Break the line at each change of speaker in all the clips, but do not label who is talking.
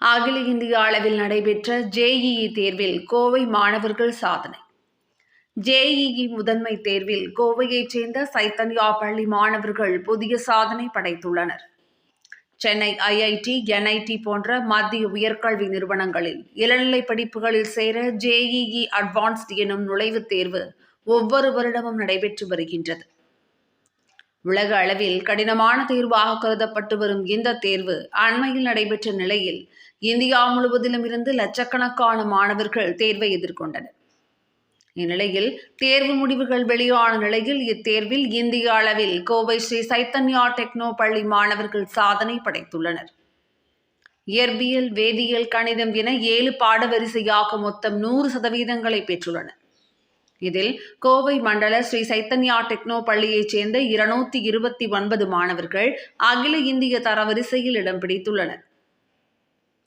அகில இந்திய அளவில் நடைபெற்ற ஜேஇஇ தேர்வில் கோவை மாணவர்கள் சாதனை. ஜேஇஇ முதன்மை தேர்வில் கோவையைச் சேர்ந்த சைத்தன்யா பள்ளி மாணவர்கள் புதிய சாதனை படைத்துள்ளனர். சென்னை ஐஐடி, என்ஐடி போன்ற மத்திய உயர்கல்வி நிறுவனங்களில் இளநிலை படிப்புகளில் சேர ஜேஇஇ அட்வான்ஸ்டு எனும் நுழைவுத் தேர்வு ஒவ்வொரு வருடமும் நடைபெற்று வருகின்றது. உலக அளவில் கடினமான தேர்வாக கருதப்பட்டு வரும் இந்த தேர்வு அண்மையில் நடைபெற்ற நிலையில் இந்தியா முழுவதிலும் இருந்து லட்சக்கணக்கான மாணவர்கள் தேர்வை எதிர்கொண்டனர். இந்நிலையில் தேர்வு முடிவுகள் வெளியான நிலையில் இத்தேர்வில் இந்திய அளவில் கோவை ஸ்ரீ சைத்தன்யா டெக்னோ பள்ளி மாணவர்கள் சாதனை படைத்துள்ளனர். இயற்பியல், வேதியியல், கணிதம் என 7 பாடவரிசையாக மொத்தம் 100% பெற்றுள்ளனர். இதில் கோவை மண்டல ஸ்ரீ சைத்தன்யா டெக்னோ பள்ளியைச் சேர்ந்த 229 மாணவர்கள் அகில இந்திய தரவரிசையில் இடம் பிடித்துள்ளனர்.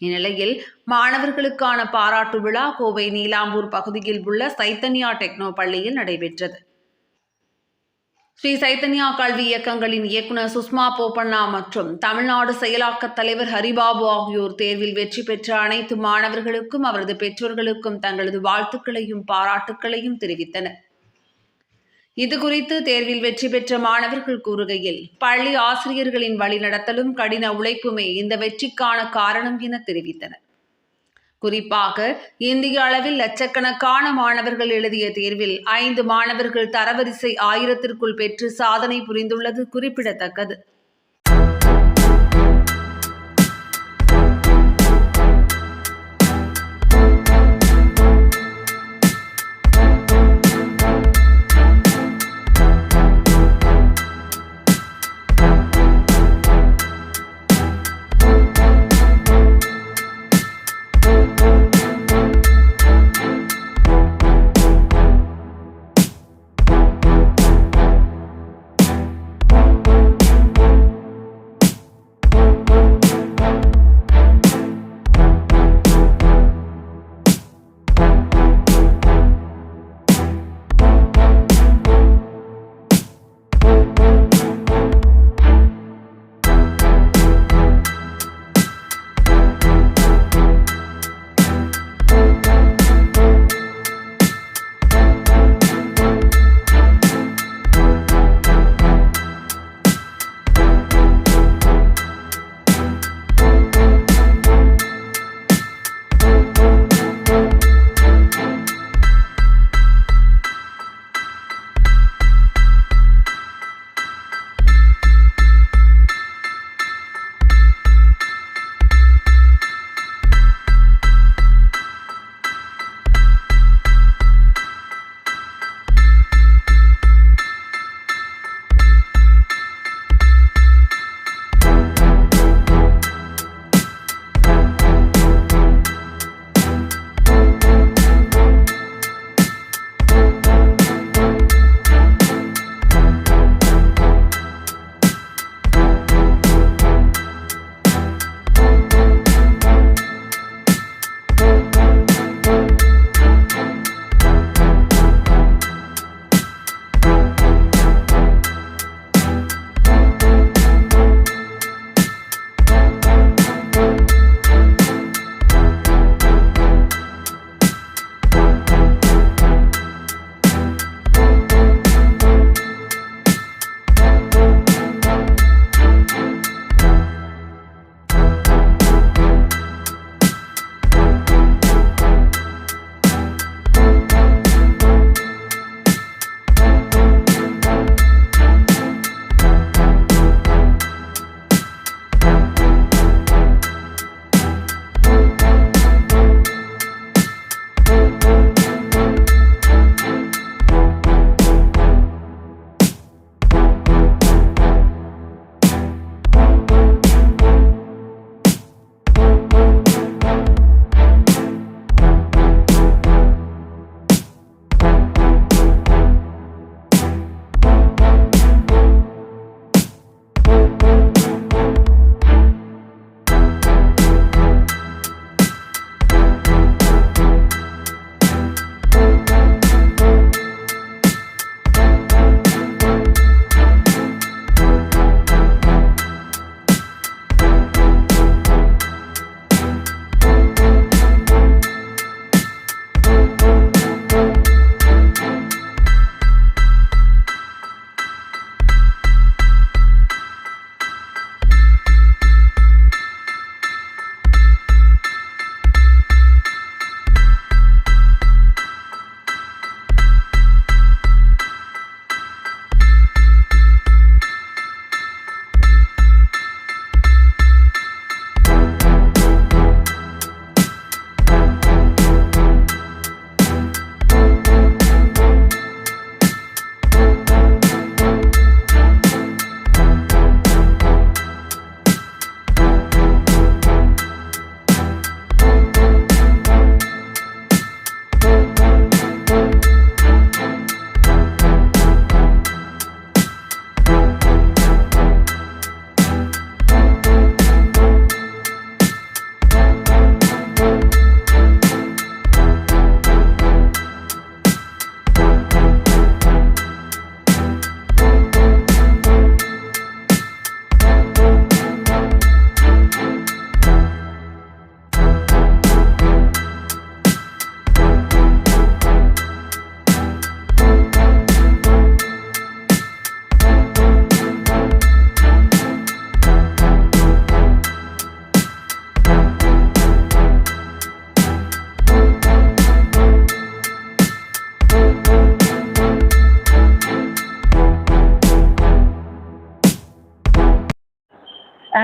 இந்நிலையில் மாணவர்களுக்கான பாராட்டு விழா கோவை நீலாம்பூர் பகுதியில் உள்ள சைத்தன்யா டெக்னோ பள்ளியில் நடைபெற்றது. ஸ்ரீ சைத்தன்யா கல்வி இயக்கங்களின் இயக்குநர் சுஷ்மா போபண்ணா மற்றும் தமிழ்நாடு செயலாக்க தலைவர் ஹரிபாபு ஆகியோர் தேர்வில் வெற்றி பெற்ற அனைத்து மாணவர்களுக்கும் அவரது பெற்றோர்களுக்கும் தங்களது வாழ்த்துக்களையும் பாராட்டுக்களையும் தெரிவித்தனர். இதுகுறித்து தேர்வில் வெற்றி பெற்ற மாணவர்கள் கூறுகையில், பள்ளி ஆசிரியர்களின் வழிநடத்தலும் கடின உழைப்புமே இந்த வெற்றிக்கான காரணம் என தெரிவித்தனர். குறிப்பாக இந்திய அளவில் லட்சக்கணக்கான மாணவர்கள் எழுதிய தேர்வில் 5 மாணவர்கள் தரவரிசை 1000ற்குள் பெற்று சாதனை புரிந்துள்ளது குறிப்பிடத்தக்கது.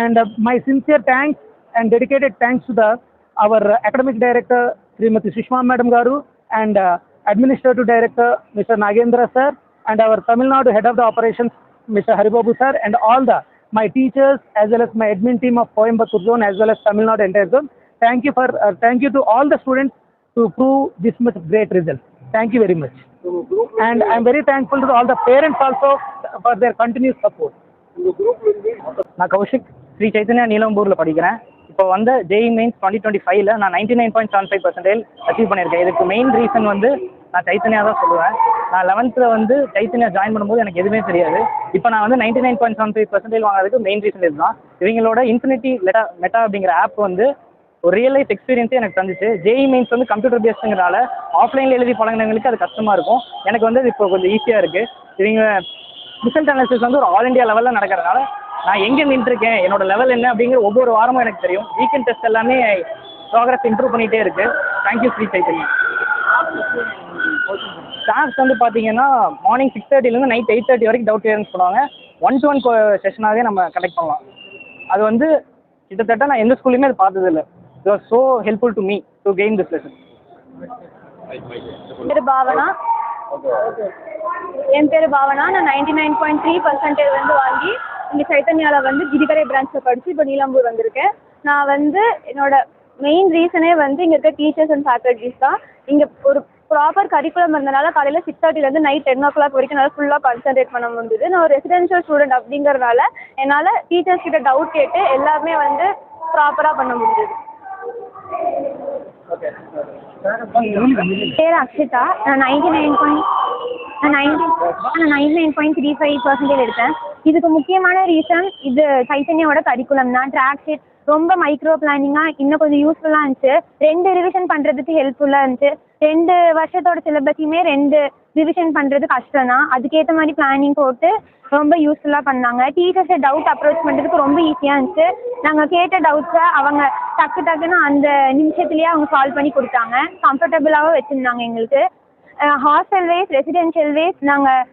And my sincere thanks and dedicated thanks to our academic director Srimati Sushma Madam Garu and administrative director Mr. Nagendra sir and our Tamil Nadu head of the operations Mr. Haribabu sir and all my teachers as well as my admin team of Coimbatore zone as well as Tamil Nadu entire zone. Thank you to all the students to prove this much great result. Thank you very much. And I am very thankful to all the parents also for their continuous support.
நான் கௌஷிக் ஸ்ரீ சைத்தன்யா நீலம்பூரில் படிக்கிறேன். இப்போ வந்து JE mains 2025ல் நான் 99.75% achieve பண்ணியிருக்கேன். இதுக்கு main reason வந்து நான் சைத்தன்யா தான் சொல்லுவேன். நான் 11th வந்து சைத்தன்யா ஜாயின் பண்ணும்போது எனக்கு எதுவுமே தெரியாது. இப்போ நான் வந்து 99.75% வாங்குறதுக்கு மெயின் ரீசன் இதுதான். இவங்களோட இன்ஃபினிட்டி மெட்டா அப்படிங்கிற ஆப் வந்து ஒரு ரியல் லைஃப் எக்ஸ்பீரியன்ஸே எனக்கு தந்துச்சு. ஜேஇ மெயின்ஸ் வந்து கம்ப்யூட்டர் பேஸ்டுங்கிறனால ஆஃப்லைனில் எழுதி பழகினவங்களுக்கு அது கஷ்டமாக இருக்கும். எனக்கு வந்து இப்போ கொஞ்சம் ஈஸியாக இருக்குது. இவங்க ரிசல்ட் அனாலிசிஸ் வந்து ஒரு ஆல் இண்டியா லெவலில் நடக்கிறதுனால நான் எங்கே நின்றுருக்கேன், என்னோட லெவல் என்ன அப்படிங்கிற ஒவ்வொரு வாரமும் எனக்கு தெரியும். வீக்கெண்ட் டெஸ்ட் எல்லாமே ப்ராக்ரஸ் இம்ப்ரூவ் பண்ணிகிட்டே இருக்குது. தேங்க்யூ ஸ்ரீ சைத்தன்யா. ஸ்டாஃப்ஸ் வந்து பார்த்தீங்கன்னா மார்னிங் 6:30லேருந்து நைட் 8:30 வரைக்கும் டவுட் கிளியரன்ஸ் பண்ணுவாங்க. 1-to-1 செஷனாகவே நம்ம கண்டக்ட் பண்ணலாம். அது வந்து கிட்டத்தட்ட நான் எந்த ஸ்கூல்லையுமே அது பார்த்ததில்லை. It was so helpful to me to gain this lesson.
என் பேர் பாவனா. நான் 99.3% வந்து வாங்கி இங்கே சைத்தன்யாவில் வந்து கிரிகரை பிரான்ச்சில் படித்து இப்போ நீலாம்பூர் வந்திருக்கேன். நான் வந்து என்னோட மெயின் ரீசனே வந்து இங்கே இருக்க டீச்சர்ஸ் அண்ட் ஃபேக்கல்ட்டிஸ் தான். இங்கே ஒரு ப்ராப்பர் கரிக்குலம் இருந்தனால காலையில் 6:30லேருந்து நைட் 10 o'clock வரைக்கும் நல்லா ஃபுல்லாக கான்சன்ட்ரேட் பண்ண முடியுது. நான் ஒரு ரெசிடென்ஷியல் ஸ்டூடெண்ட் அப்படிங்கிறதுனால என்னால் டீச்சர்ஸ் கிட்ட டவுட் கேட்டு எல்லாமே வந்து ப்ராப்பராக பண்ண முடியுது. பேர் அக்ஷிதா. நான் 99.35% எடுத்தேன். இதுக்கு முக்கியமான ரீசன் இது சைத்தன்யாவோட கரிக்குலம் தான். ட்ராக் ஷீட் ரொம்ப மைக்ரோ பிளானிங்காக இன்னும் கொஞ்சம் யூஸ்ஃபுல்லாக இருந்துச்சு. 2 ரிவிஷன் பண்ணுறதுக்கு ஹெல்ப்ஃபுல்லாக இருந்துச்சு. 2 வருஷத்தோட சிலபஸையுமே 2 ரிவிஷன் பண்ணுறது கஷ்டம் தான். அதுக்கேற்ற மாதிரி பிளானிங் போட்டு ரொம்ப யூஸ்ஃபுல்லாக பண்ணாங்க. டீச்சர்ஸை டவுட் அப்ரோச் பண்ணுறதுக்கு ரொம்ப ஈஸியாக இருந்துச்சு. நாங்கள் கேட்ட டவுட்ஸை அவங்க டக்குன்னு அந்த நிமிஷத்துலேயே அவங்க சால்வ் பண்ணி கொடுத்தாங்க. கம்ஃபர்டபுளாகவும் வச்சுருந்தாங்க எங்களுக்கு. ஹாஸ்டல் வைஸ் ரெசிடென்ஷியல் வைஸ் நாங்கள்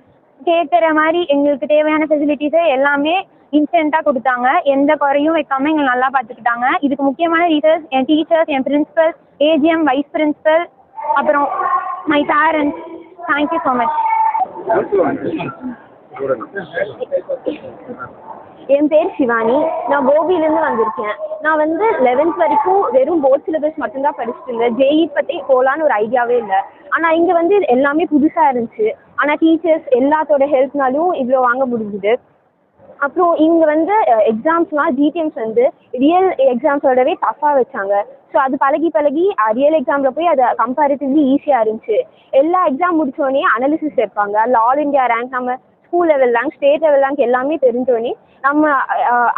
கேட்குற மாதிரி எங்களுக்கு தேவையான ஃபெசிலிட்டிஸை எல்லாமே இன்ஸ்டண்ட்டாக கொடுத்தாங்க. எந்த குறையும் வைக்காமல் எங்களை நல்லா பார்த்துக்கிட்டாங்க. இதுக்கு முக்கியமான ரீசன்ஸ் என் டீச்சர்ஸ், என் பிரின்சிபல், ஏஜிஎம், வைஸ் பிரின்சிபல், அப்புறம் my parents. Thank you so much. என் பேர் சிவானி. நான் கோபியிலேருந்து வந்திருக்கேன். நான் வந்து 11th வரைக்கும் வெறும் போர்ட் சிலபஸ் மட்டும்தான் படிச்சுட்டு இருந்தேன். ஜேஇ பற்றி போகலான்னு ஒரு ஐடியாவே இல்லை. ஆனால் இங்கே வந்து எல்லாமே புதுசாக இருந்துச்சு. ஆனால் டீச்சர்ஸ் எல்லாத்தோட ஹெல்ப்னாலும் இவ்வளோ வாங்க முடிஞ்சுது. அப்புறம் இங்கே வந்து எக்ஸாம்ஸ்லாம் ஜிடிஎம்ஸ் வந்து ரியல் எக்ஸாம்ஸோடவே டஃப்பாக வச்சாங்க. ஸோ அது பழகி ரியல் எக்ஸாமில் போய் அது கம்பேரிட்டிவ்லி ஈஸியாக இருந்துச்சு. எல்லா எக்ஸாம் முடித்தோடனே அனாலிசிஸ் வைப்பாங்க. அதில் ஆல் இண்டியா ரேங்க், நம்ம school level rank, state level rank எல்லாமே தெரிஞ்சோடனே நம்ம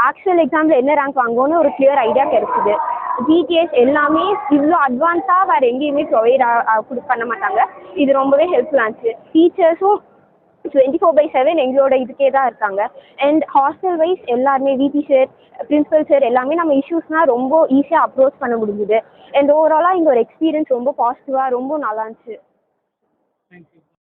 ஆக்சுவல் எக்ஸாமில் என்ன ரேங்க் வாங்குவோன்னு ஒரு கிளியர் ஐடியா கிடைச்சிது. ஜிடிஎஸ் எல்லாமே இவ்வளோ அட்வான்ஸாக வேறு எங்கேயுமே ப்ரொவைட் பண்ண மாட்டாங்க. இது ரொம்பவே ஹெல்ப்ஃபுல்லாக இருந்துச்சு. டீச்சர்ஸும் 24/7 எங்களோட இதுக்கே தான் இருக்காங்க. அண்ட் ஹாஸ்டல் வைஸ் எல்லாருமே விடி சார், பிரின்சிபல் சார் எல்லாமே நம்ம இஷ்யூஸ்னால் ரொம்ப ஈஸியாக அப்ரோச் பண்ண முடிஞ்சுது. அண்ட் ஓவராலாக இங்கே ஒரு எக்ஸ்பீரியன்ஸ் ரொம்ப பாசிட்டிவாக ரொம்ப நல்லா இருந்துச்சு.
தேங்க்யூ.